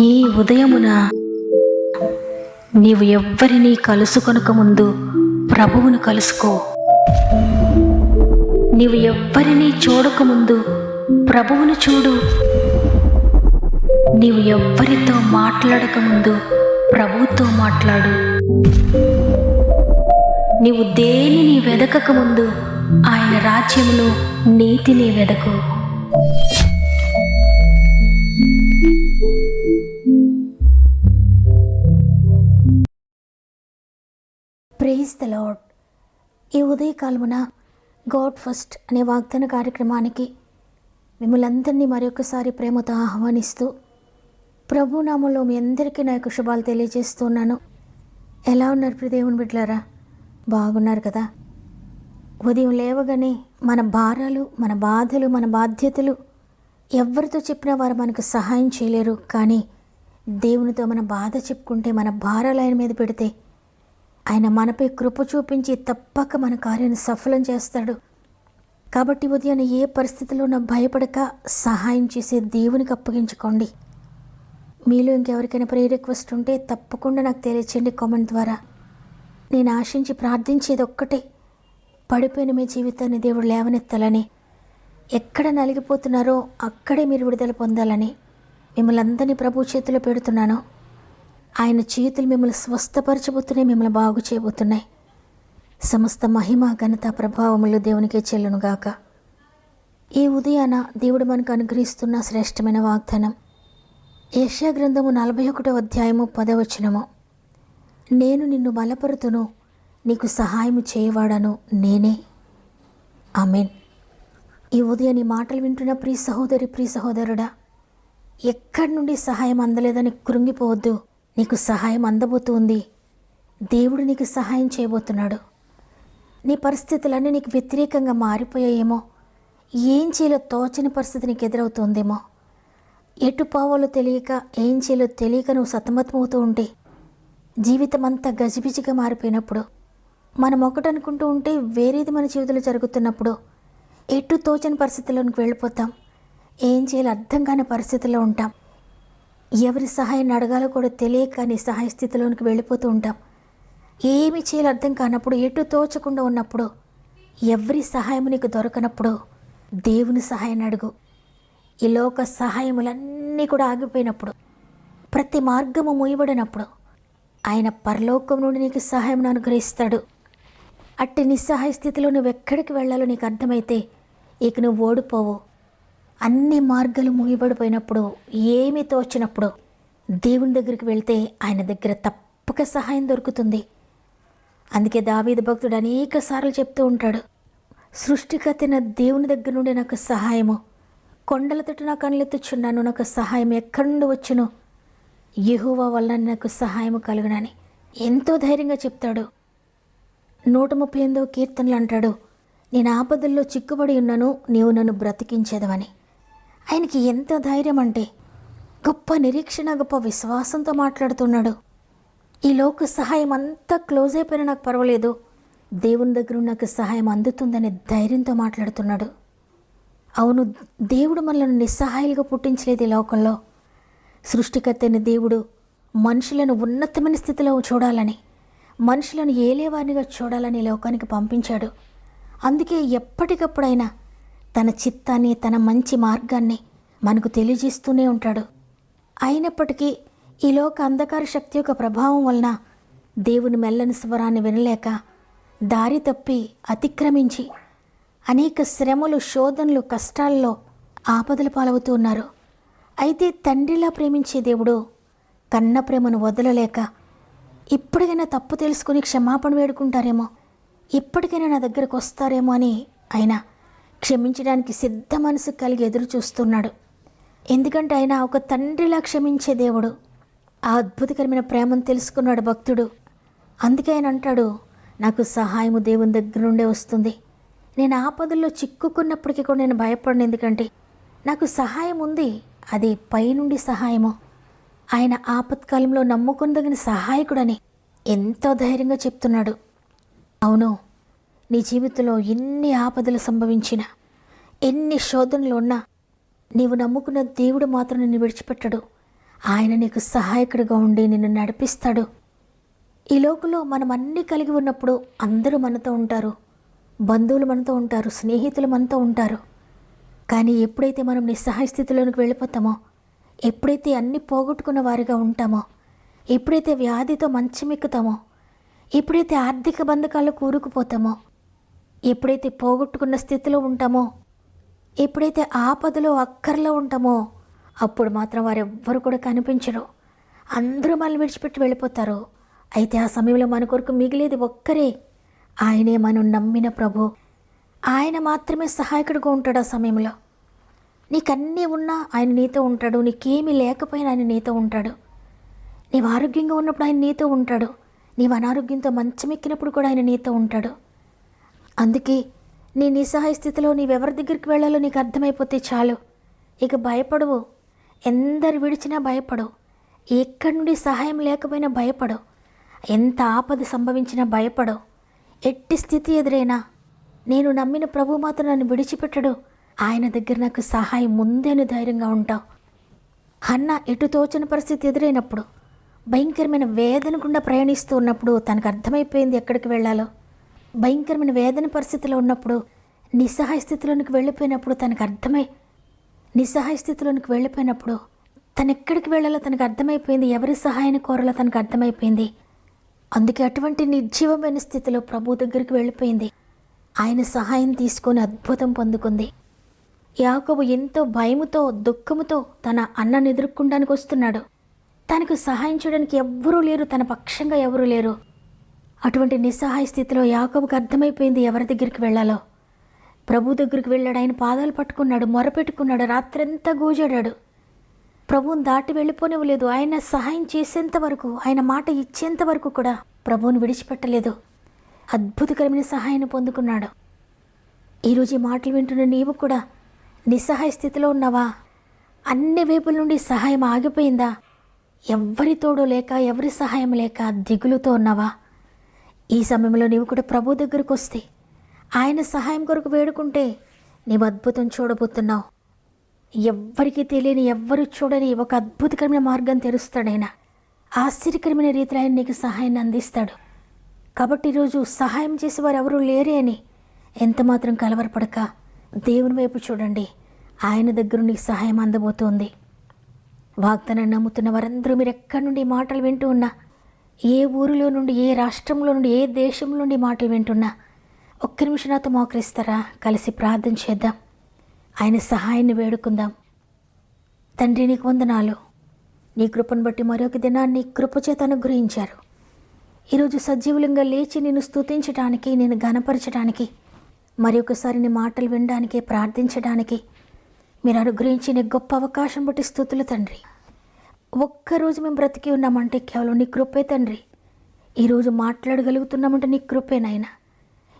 ఈ ఉదయమున నీవు ఎవ్వరినీ కలుసుకొనక ముందు ప్రభువును కలుసుకో. నీవు ఎవ్వరినీ చూడకముందు ప్రభువును చూడు. నీవు ఎవ్వరితో మాట్లాడకముందు ప్రభువుతో మాట్లాడు. నీవు దేనిని వెదకకముందు ఆయన రాజ్యమును నీతిని వెదకు. Praise the lord. ఈ ఉదయకాలమున గాడ్ ఫస్ట్ అనే వాగ్దాన కార్యక్రమానికి మిమ్మల్ని అందరినీ మరొకసారి ప్రేమతో ఆహ్వానిస్తూ ప్రభునామంలో మీ అందరికీ నా యొక్క శుభాలు తెలియజేస్తున్నాను. ఎలా ఉన్నారు ప్రియ దేవుని బిడ్డలారా? బాగున్నారు కదా? ఉదయం లేవగానే మన భారాలు, మన బాధలు, మన బాధ్యతలు ఎవరితో చెప్పినా వారు మనకు సహాయం చేయలేరు. కానీ దేవునితో మన బాధ చెప్పుకుంటే, మన భారాలు ఆయన మీద పెడితే ఆయన మనపై కృప చూపించి తప్పక మన కార్యాన్ని సఫలం చేస్తాడు. కాబట్టి ఉదయాన్నే ఏ పరిస్థితిలోనూ భయపడక సహాయం చేసే దేవునికి అప్పగించుకోండి. మీలో ఇంకెవరికైనా ప్రేయర్ రిక్వెస్ట్ ఉంటే తప్పకుండా నాకు తెలియచేయండి కామెంట్ ద్వారా. నేను ఆశించి ప్రార్థించేది ఒక్కటే, పడిపోయిన మీ జీవితాన్ని దేవుడు లేవనెత్తాలని, ఎక్కడ నలిగిపోతున్నారో అక్కడే మీరు విడుదల పొందాలని మిమ్మల్ని అందరినీ ప్రభు చేతిలో పెడుతున్నాను. ఆయన చేతులు మిమ్మల్ని స్వస్థపరచబోతున్నాయి, మిమ్మల్ని బాగు చేయబోతున్నాయి. సమస్త మహిమ, ఘనత, ప్రభావములు దేవునికే చెల్లునుగాక. ఈ ఉదయాన దేవుడు మనకు అనుగ్రహిస్తున్న శ్రేష్టమైన వాగ్దానం యెషయా గ్రంథము 41వ అధ్యాయము 10వ వచనము. నేను నిన్ను బలపరుతును, నీకు సహాయము చేయవాడను నేనే. ఆమేన్. ఈ ఉదయం ఈ మాటలు వింటున్న ప్రియ సహోదరి, ప్రియ సహోదరుడా, ఎక్కడి నుండి సహాయం అందలేదని కృంగిపోవద్దు. నీకు సహాయం అందబోతుంది. దేవుడు నీకు సహాయం చేయబోతున్నాడు. నీ పరిస్థితులన్నీ నీకు వ్యతిరేకంగా మారిపోయాయేమో, ఏం చేయాలో తోచని పరిస్థితి నీకు ఎదురవుతుందేమో, ఎటు పోవాలో తెలియక, ఏం చేయాలో తెలియక నువ్వు సతమతమవుతూ ఉంటే, జీవితం అంతా గజిబిజిగా మారిపోయినప్పుడు, మనం ఒకటి అనుకుంటూ ఉంటే వేరేది మన జీవితంలో జరుగుతున్నప్పుడు ఎటు తోచని పరిస్థితుల్లోనికి వెళ్ళిపోతాం. ఏం చేయాలో అర్థం కాని పరిస్థితుల్లో ఉంటాం. ఎవరి సహాయాన్ని అడగాలో కూడా తెలియక నిస్సహాయ స్థితిలోనికి వెళ్ళిపోతూ ఉంటాం. ఏమి చేయాలో అర్థం కానప్పుడు, ఎటు తోచకుండా ఉన్నప్పుడు, ఎవరి సహాయం నీకు దొరకనప్పుడు దేవుని సహాయాన్ని అడుగు. ఈ లోక సహాయములన్నీ కూడా ఆగిపోయినప్పుడు, ప్రతి మార్గము మూయబడినప్పుడు ఆయన పరలోకం నుండి నీకు సహాయం అనుగ్రహిస్తాడు. అట్టి నిస్సహాయ స్థితిలో నువ్వు ఎక్కడికి వెళ్ళాలో నీకు అర్థమైతే ఇక నువ్వు ఓడిపోవు. అన్ని మార్గాలు మూయబడిపోయినప్పుడు, ఏమీ తోచినప్పుడు దేవుని దగ్గరికి వెళ్తే ఆయన దగ్గర తప్పక సహాయం దొరుకుతుంది. అందుకే దావీదు భక్తుడు అనేక సార్లు చెప్తూ ఉంటాడు, సృష్టికర్తైన దేవుని దగ్గర నుండి నాకు సహాయము, కొండల తట్టు నాకు కనులెత్తుచున్నాను, నాకు సహాయం ఎక్కడి నుండి వచ్చును, యెహోవా వల్ల నాకు సహాయము కలుగునని ఎంతో ధైర్యంగా చెప్తాడు. 138వ కీర్తనలు అంటాడు, నేను ఆపదల్లో చిక్కుబడి ఉన్నాను, నీవు నన్ను బ్రతికించేదవని. ఆయనకి ఎంత ధైర్యం అంటే, గొప్ప నిరీక్షణ, గొప్ప విశ్వాసంతో మాట్లాడుతున్నాడు. ఈ లోక సహాయం అంతా క్లోజ్ అయిపోయినా నాకు పర్వాలేదు, దేవుని దగ్గర నాకు సహాయం అందుతుందనే ధైర్యంతో మాట్లాడుతున్నాడు. అవును, దేవుడు మనల్ని నిస్సహాయాలుగా పుట్టించలేదు. ఈ లోకంలో సృష్టికర్త అయిన దేవుడు మనుషులను ఉన్నతమైన స్థితిలో చూడాలని, మనుషులను ఏలేవారినిగా చూడాలని లోకానికి పంపించాడు. అందుకే ఎప్పటికప్పుడైనా తన చిత్తాన్ని, తన మంచి మార్గాన్ని మనకు తెలియజేస్తూనే ఉంటాడు. అయినప్పటికీ ఈ లోక అంధకార శక్తి యొక్క ప్రభావం వలన దేవుని మెల్లని స్వరాన్ని వినలేక దారి తప్పి అతిక్రమించి అనేక శ్రమలు, శోధనలు, కష్టాల్లో ఆపదల పాలవుతూ ఉన్నారు. అయితే తండ్రిలా ప్రేమించే దేవుడు కన్న ప్రేమను వదలలేక ఇప్పటికైనా తప్పు తెలుసుకుని క్షమాపణ వేడుకుంటారేమో, ఇప్పటికైనా నా దగ్గరకు వస్తారేమో అని ఆయన క్షమించడానికి సిద్ధ మనసు కలిగి ఎదురు చూస్తున్నాడు. ఎందుకంటే ఆయన ఒక తండ్రిలా క్షమించే దేవుడు. ఆ అద్భుతకరమైన ప్రేమను తెలుసుకున్నాడు భక్తుడు. అందుకే ఆయన అంటాడు, నాకు సహాయము దేవుని దగ్గర నుండే వస్తుంది. నేను ఆపదల్లో చిక్కుకున్నప్పటికీ కూడా నేను భయపడను, ఎందుకంటే నాకు సహాయం ఉంది. అది పైనుండి సహాయము. ఆయన ఆపత్కాలంలో నమ్ముకొనదగిన సహాయకుడని ఎంతో ధైర్యంగా చెప్తున్నాడు. అవును, నీ జీవితంలో ఎన్ని ఆపదలు సంభవించినా, ఎన్ని శోధనలు ఉన్నా, నీవు నమ్ముకున్న దేవుడు మాత్రం నిన్ను విడిచిపెట్టడు. ఆయన నీకు సహాయకుడిగా ఉండి నిన్ను నడిపిస్తాడు. ఈ లోకంలో మనం అన్నీ కలిగి ఉన్నప్పుడు అందరూ మనతో ఉంటారు, బంధువులు మనతో ఉంటారు, స్నేహితులు మనతో ఉంటారు. కానీ ఎప్పుడైతే మనం నిస్సహాయ స్థితిలోనికి వెళ్ళిపోతామో, ఎప్పుడైతే అన్నీ పోగొట్టుకున్న వారిగా ఉంటామో, ఎప్పుడైతే వ్యాధితో మంచమెక్కుతామో, ఎప్పుడైతే ఆర్థిక బంధకాల్లో కూరుకుపోతామో, ఎప్పుడైతే పోగొట్టుకున్న స్థితిలో ఉంటామో, ఎప్పుడైతే ఆపదలో అక్కర్లో ఉంటామో, అప్పుడు మాత్రం వారెవ్వరు కూడా కనిపించరు. అందరూ మనల్ని విడిచిపెట్టి వెళ్ళిపోతారు. అయితే ఆ సమయంలో మన కొరకు మిగిలేది ఒక్కరే, ఆయనే మనం నమ్మిన ప్రభు. ఆయన మాత్రమే సహాయకుడిగా ఉంటాడు. ఆ సమయంలో నీకన్నీ ఉన్నా ఆయన నీతో ఉంటాడు, నీకేమీ లేకపోయినా ఆయన నీతో ఉంటాడు. నీవు ఆరోగ్యంగా ఉన్నప్పుడు ఆయన నీతో ఉంటాడు, నీవు అనారోగ్యంతో మంచమెక్కినప్పుడు కూడా ఆయన నీతో ఉంటాడు. అందుకే నీ నిస్సహాయ స్థితిలో నీవెవరి దగ్గరికి వెళ్ళాలో నీకు అర్థమైపోతే చాలు, ఇక భయపడవు. ఎందరు విడిచినా భయపడవు, ఎక్కడి నుండి సహాయం లేకపోయినా భయపడవు, ఎంత ఆపద సంభవించినా భయపడవు. ఎట్టి స్థితి ఎదురైనా నేను నమ్మిన ప్రభు మాత్రం నన్ను విడిచిపెట్టడు, ఆయన దగ్గర నాకు సహాయం ముందేను ధైర్యంగా ఉంటావు. హన్నా ఎటు తోచని పరిస్థితి ఎదురైనప్పుడు, భయంకరమైన వేదన గుండా ప్రయాణిస్తూ ఉన్నప్పుడు తనకు అర్థమైపోయింది ఎక్కడికి వెళ్ళాలో. భయంకరమైన వేదన పరిస్థితిలో ఉన్నప్పుడు, నిస్సహాయ స్థితిలోనికి వెళ్ళిపోయినప్పుడు తనకు నిస్సహాయ స్థితిలోనికి వెళ్ళిపోయినప్పుడు తను ఎక్కడికి వెళ్ళాలో తనకు అర్థమైపోయింది, ఎవరి సహాయాన్ని కోరాలో తనకు అర్థమైపోయింది. అందుకే అటువంటి నిర్జీవమైన స్థితిలో ప్రభు దగ్గరికి వెళ్ళిపోయింది. ఆయన సహాయం తీసుకొని అద్భుతం పొందుకుంది. యాకోబు ఎంతో భయముతో దుఃఖముతో తన అన్నను ఎదుర్కొనడానికి వస్తున్నాడు. తనకు సహాయం చేయడానికి ఎవ్వరూ లేరు, తన పక్షంగా ఎవరూ లేరు. అటువంటి నిస్సహాయ స్థితిలో యాకోబుకు అర్థమైపోయింది ఎవరి దగ్గరికి వెళ్ళాలో. ప్రభు దగ్గరికి వెళ్ళాడు, ఆయన పాదాలు పట్టుకున్నాడు, మొరపెట్టుకున్నాడు, రాత్రంతా గూజాడాడు. ప్రభువుని దాటి వెళ్ళిపోనివ్వలేదు. ఆయన సహాయం చేసేంత వరకు, ఆయన మాట ఇచ్చేంత వరకు కూడా ప్రభువుని విడిచిపెట్టలేదు. అద్భుతకరమైన సహాయాన్ని పొందుకున్నాడు. ఈరోజు ఈ మాటలు వింటున్న నీవు కూడా నిస్సహాయ స్థితిలో ఉన్నావా? అన్ని వైపుల నుండి సహాయం ఆగిపోయిందా? ఎవ్వరి తోడు లేక, ఎవరి సహాయం లేక దిగులుతో ఉన్నావా? ఈ సమయంలో నీవు కూడా ప్రభు దగ్గరకు వస్తే, ఆయన సహాయం కొరకు వేడుకుంటే నీవు అద్భుతం చూడబోతున్నావు. ఎవ్వరికీ తెలియని, ఎవ్వరు చూడని ఒక అద్భుతకరమైన మార్గం తెరుస్తాడైనా. ఆశ్చర్యకరమైన రీతిలో ఆయన నీకు సహాయాన్ని అందిస్తాడు. కాబట్టి ఈరోజు సహాయం చేసేవారు ఎవరూ లేరే అని ఎంతమాత్రం కలవరపడక దేవుని వైపు చూడండి. ఆయన దగ్గర నీకు సహాయం అందబోతోంది. వాగ్దానాన్ని నమ్ముతున్న వారందరూ మీరు ఎక్కడి నుండి మాటలు వింటూ ఉన్నా, ఏ ఊరిలో నుండి, ఏ రాష్ట్రంలో నుండి, ఏ దేశంలో నుండి మాటలు వింటున్నా, ఒక్క నిమిషం నాతో మోకరిస్తారా? కలిసి ప్రార్థన చేద్దాం, ఆయన సహాయాన్ని వేడుకుందాం. తండ్రి నీకు వందనాలు. నీ కృపను బట్టి మరొక దినాన్ని కృపచేత అనుగ్రహించారు. ఈరోజు సజీవులంగా లేచి నిన్ను స్తుతించడానికి, నేను ఘనపరచడానికి, మరి ఒకసారి నీ మాటలు వినడానికి, ప్రార్థించడానికి మీరు అనుగ్రహించిన గొప్ప అవకాశం బట్టి స్తుతులు తండ్రి. ఒక్కరోజు మేము బ్రతికి ఉన్నామంటే కేవలం నీ కృపే తండ్రి. ఈరోజు మాట్లాడగలుగుతున్నామంటే నీ కృపే నాయన.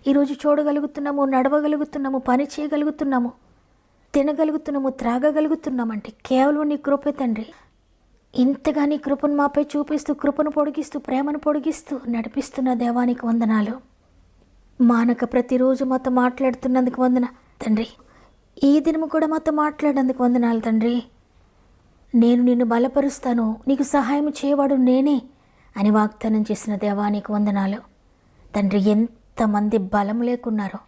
ఈరోజు చూడగలుగుతున్నాము, నడవగలుగుతున్నాము, పని చేయగలుగుతున్నాము, తినగలుగుతున్నాము, త్రాగగలుగుతున్నామంటే కేవలం నీ కృపే తండ్రి. ఇంతగా నీ కృపను మాపై చూపిస్తూ, కృపను పొడిగిస్తూ, ప్రేమను పొడిగిస్తూ నడిపిస్తున్న దేవానికి వందనాలు. మానక ప్రతిరోజు మాతో మాట్లాడుతున్నందుకు వందన తండ్రి. ఈ దినము కూడా మాతో మాట్లాడేందుకు వందనాలు తండ్రి. నేను నిన్ను బలపరుస్తాను, నీకు సహాయం చేయవాడు నేనే అని వాగ్దానం చేసిన దేవానికి వందనాలు తండ్రి. ఎంతమంది బలం లేకున్నారో,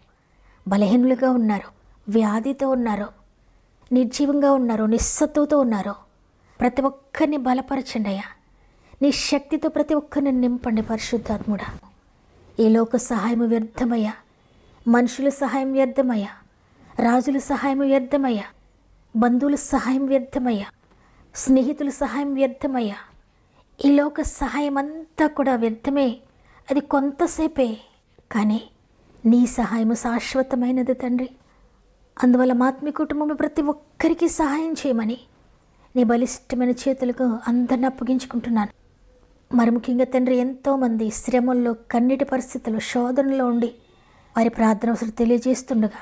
బలహీనులుగా ఉన్నారు, వ్యాధితో ఉన్నారు, నిర్జీవంగా ఉన్నారు, నిస్సత్తుతో ఉన్నారు, ప్రతి ఒక్కరిని బలపరచండి అయ్యా. నీ శక్తితో ప్రతి ఒక్కరిని నింపండి పరిశుద్ధాత్ముడా. ఈ లోక సహాయం వ్యర్థమయ్యా, మనుషుల సహాయం వ్యర్థమయ్యా, రాజుల సహాయం వ్యర్థమయ్యా, బంధువుల సహాయం వ్యర్థమయ్యా, స్నేహితుల సహాయం వ్యర్థమయ్యా. ఈ లోక సహాయం అంతా కూడా వ్యర్థమే, అది కొంతసేపే. కానీ నీ సహాయము శాశ్వతమైనది తండ్రి. అందువల్ల మాత్మీ కుటుంబంలో ప్రతి ఒక్కరికి సహాయం చేయమని నీ బలిష్టమైన చేతులకు అందరిని అప్పగించుకుంటున్నాను. మరి ముఖ్యంగా తండ్రి, ఎంతోమంది శ్రమల్లో, కన్నీటి పరిస్థితుల్లో, శోధనలో ఉండి వారి ప్రార్థన అవసరం తెలియజేస్తుండగా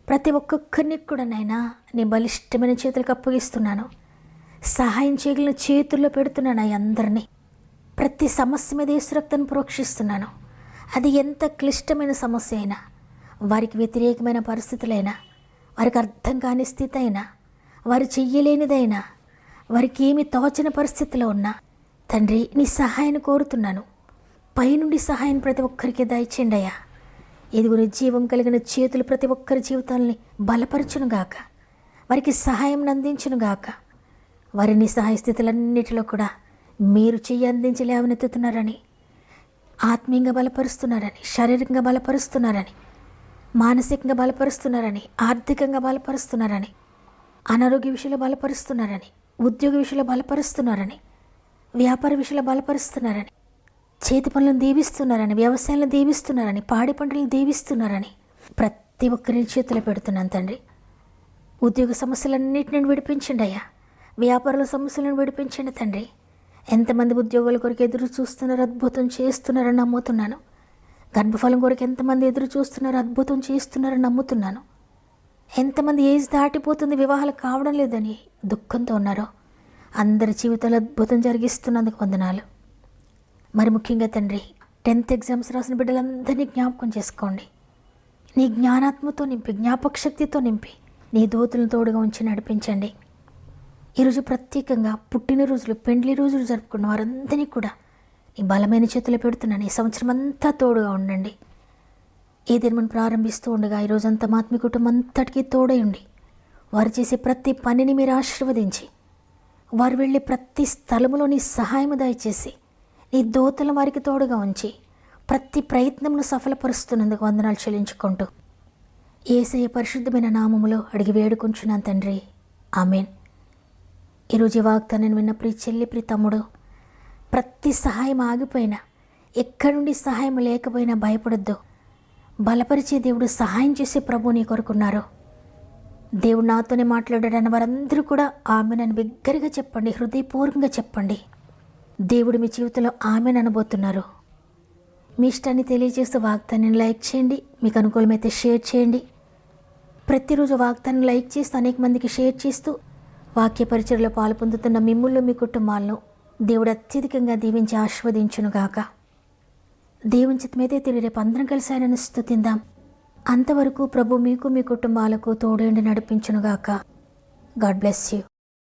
ప్రతి ఒక్కొక్కరిని కూడా నైనా నీ బలిష్టమైన చేతులకు అప్పగిస్తున్నాను. సహాయం చేయగలిగిన చేతుల్లో పెడుతున్నాను అందరినీ. ప్రతి సమస్య మీద యేసు రక్తాన్ని ప్రోక్షిస్తున్నాను. అది ఎంత క్లిష్టమైన సమస్య అయినా, వారికి వ్యతిరేకమైన పరిస్థితులైనా, వారికి అర్థం కాని స్థితి అయినా, వారు చెయ్యలేనిదైనా, వారికి ఏమి తోచని పరిస్థితిలో ఉన్నా తండ్రి నీ సహాయాన్ని కోరుతున్నాను. పైనుండి సహాయం ప్రతి ఒక్కరికి దయచేయండి అయ్యా. ఎదుగుని జీవం కలిగిన చేతులు ప్రతి ఒక్కరి జీవితాలని బలపరచునుగాక, వారికి సహాయం అందించునుగాక. వారిని సహాయ స్థితులన్నిటిలో కూడా మీరు చెయ్యి అందించి లేవనెత్తుతున్నారని, ఆత్మీయంగా బలపరుస్తున్నారని, శారీరకంగా బలపరుస్తున్నారని, మానసికంగా బలపరుస్తున్నారని, ఆర్థికంగా బలపరుస్తున్నారని, అనారోగ్య విషయంలో బలపరుస్తున్నారని, ఉద్యోగ విషయంలో బలపరుస్తున్నారని, వ్యాపార విషయంలో బలపరుస్తున్నారని, చేతి పనులను దీవిస్తున్నారని, వ్యవసాయాలను దీవిస్తున్నారని, పాడి పంటలను దీవిస్తున్నారని ప్రతి ఒక్కరిని చేతులు పెడుతున్నాను తండ్రి. ఉద్యోగ సమస్యలన్నింటినీ విడిపించండి అయ్యా. వ్యాపారాల సమస్యలను విడిపించండి తండ్రి. ఎంతమంది ఉద్యోగాల కొరకు ఎదురు చూస్తున్నారు, అద్భుతం చేస్తున్నారని నమ్ముతున్నాను. గర్భఫలం కొరకు ఎంతమంది ఎదురు చూస్తున్నారు, అద్భుతం చేస్తున్నారని నమ్ముతున్నాను. ఎంతమంది ఏజ్ దాటిపోతుంది, వివాహాలు కావడం లేదని దుఃఖంతో ఉన్నారో అందరి జీవితాలు అద్భుతం జరిగిస్తున్నందుకు వందనాలు. మరి ముఖ్యంగా తండ్రి 10th ఎగ్జామ్స్ రాసిన బిడ్డలందరినీ జ్ఞాపకం చేసుకోండి. నీ జ్ఞానాత్మతో నింపి, జ్ఞాపక శక్తితో నింపి, నీ దూతలను తోడుగా ఉంచి నడిపించండి. ఈరోజు ప్రత్యేకంగా పుట్టినరోజులు, పెండ్లి రోజులు జరుపుకున్న వారందరినీ కూడా నీ బలమైన చేతులు పెడుతున్నాను. ఈ సంవత్సరం అంతా తోడుగా ఉండండి. ఈ దినం ప్రారంభిస్తూ ఉండగా ఈరోజంతా మా ఆత్మీయ కుటుంబం అంతటికీ తోడై ఉండి, వారు చేసే ప్రతి పనిని మీరు ఆశీర్వదించి, వారు వెళ్ళే ప్రతి స్థలములో నీ సహాయం దయచేసి, నీ దూతల వారికి తోడుగా ఉంచి ప్రతి ప్రయత్నమును సఫలపరుస్తున్నందుకు వందనాలు చెల్లించుకుంటూ యేసయ్య పరిశుద్ధమైన నామములో అడిగి వేడుకుంటున్నాను తండ్రి, ఆమేన్. ఈరోజు వాగ్దానం విన్న ప్రియ చెల్లి, ప్రియ తమ్ముడు, ప్రతి సహాయం ఆగిపోయినా, ఎక్కడి నుండి సహాయం లేకపోయినా భయపడొద్దు. బలపరిచే దేవుడు, సహాయం చేసే ప్రభు నీ కొరకున్నారు. దేవుడు నాతోనే మాట్లాడాడని వారందరూ కూడా ఆమెన్ అని బిగ్గరగా చెప్పండి, హృదయపూర్వకంగా చెప్పండి. దేవుడు మీ జీవితంలో ఆమెన్ అనబోతున్నారు. మీ ఇష్టాన్ని తెలియజేస్తూ వాగ్దానాన్ని లైక్ చేయండి. మీకు అనుకూలమైతే షేర్ చేయండి. ప్రతిరోజు వాగ్దానాన్ని లైక్ చేస్తూ అనేక మందికి షేర్ చేస్తూ వాక్య పరిచర్యలో పాలు పొందుతున్న మిమ్ముళ్ళు, మీ కుటుంబాలను దేవుడు అత్యధికంగా దీవించి ఆశీర్వదించునుగాక. దేవుని చిత్తమైతే తిరిగి రేపు అందరం కలిసి ఆయనను స్తుతిందాం. అంతవరకు ప్రభు మీకు, మీ కుటుంబాలకు తోడేండి నడిపించునుగాక. God bless you.